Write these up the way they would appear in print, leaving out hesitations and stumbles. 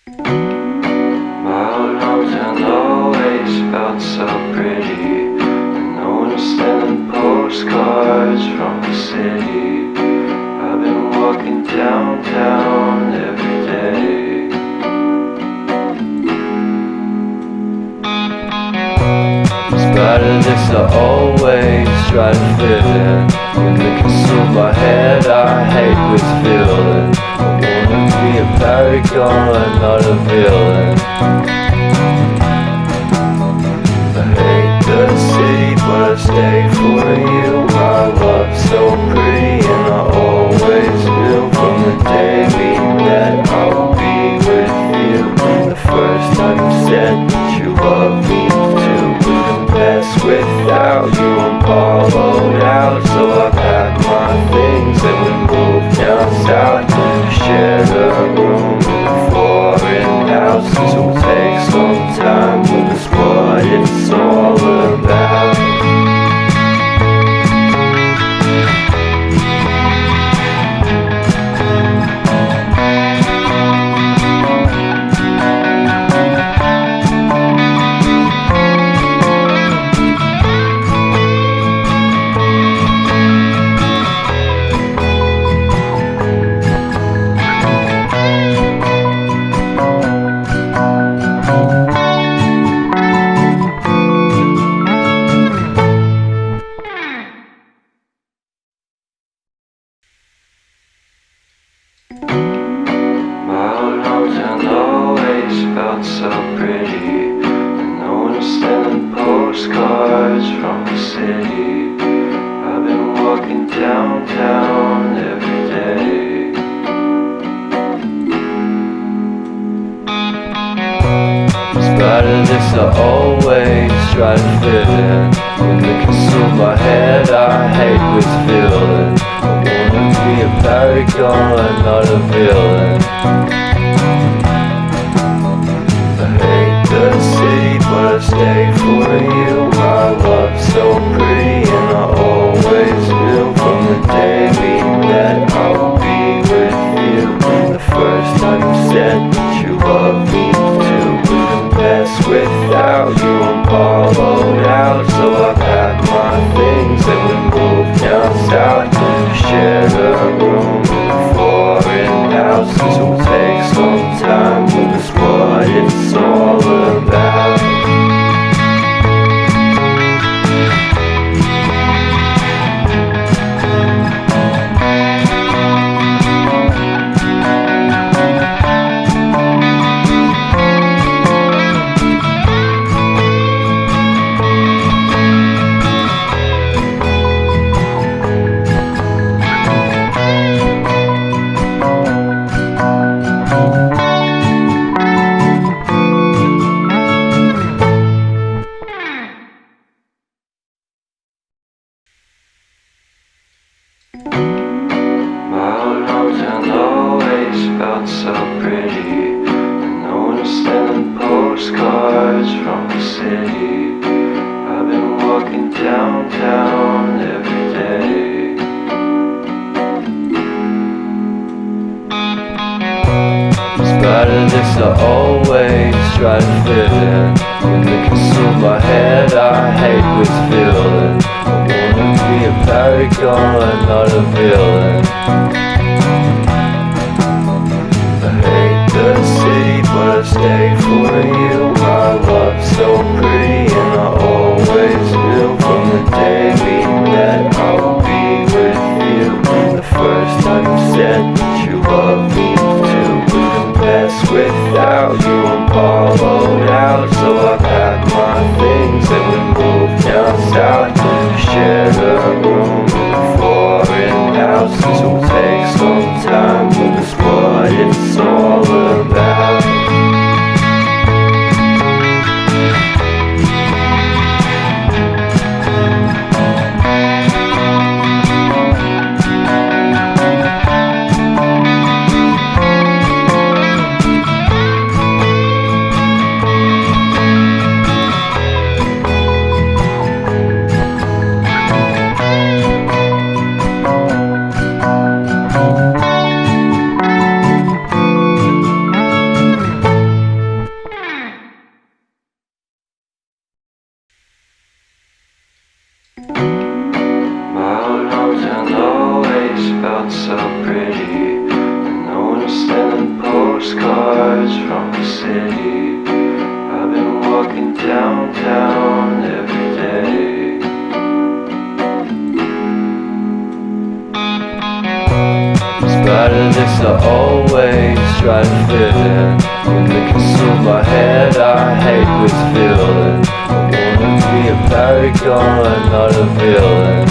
My old hometown always felt so pretty, and no one was sending postcards from the city. I've been walking downtown every day. In spite of this, I always try to fit in. When they consume my head, I hate this feeling. I wanna be a paragon, not a villain. I hate the city, but I stay for you. My love's so pretty, and I always knew from the day we met I would be with you. The first time you said that you love me too, couldn't pass without you. I'm hollowed out, so I packed my things and we moved down south. Shared a room in a foreign house. This will take some time, but that's what it's all about. My old hometown always felt so pretty, and no one was sending postcards from the city. I've been walking downtown every day. In spite of this, I always try to fit in. When they consume my head, I hate this feeling. I wanna be a paragon, not a villain. I hate the city, but I stay for you. My love's so pretty, and I always knew from the day we met I would be with you. The first time you said that you love me too, couldn't pass without you. I'm hollowed out, so I packed my things and we moved down south. Shared a room in a foreign house. This will take some time, but that's what it's all about. My old hometown always felt so pretty, and no one was sending postcards from the city. I've been walking downtown every day. In spite of this, I always try to fit in. When they consume my head, I hate this feeling. I wanna be a paragon, not a villain. I hate the city, but I stay for you. My love's so pretty, and I always knew from the day we met I would be with you. The first time you said that you love me too, couldn't pass without you. I'm hollowed out, so I packed my things and we moved down south. Shared a room in a foreign house. This will take some time, but that's what it's all about. city. I've been walking downtown every day. In spite of this, I always try to fit in. When they consume my head, I hate this feeling. I wanna be a paragon, not a villain.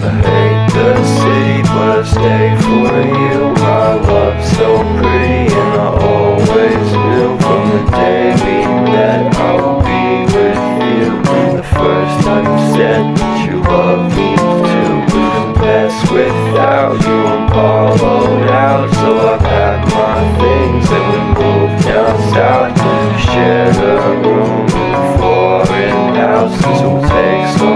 I hate the city, but I stay for you. My love's so pretty, and I always knew from the day we met I would be with you. The first time you said that you love me too, couldn't pass without you. I'm hollowed out, so I packed my things and we moved down south. We shared a room in a foreign house, 'cause it would take so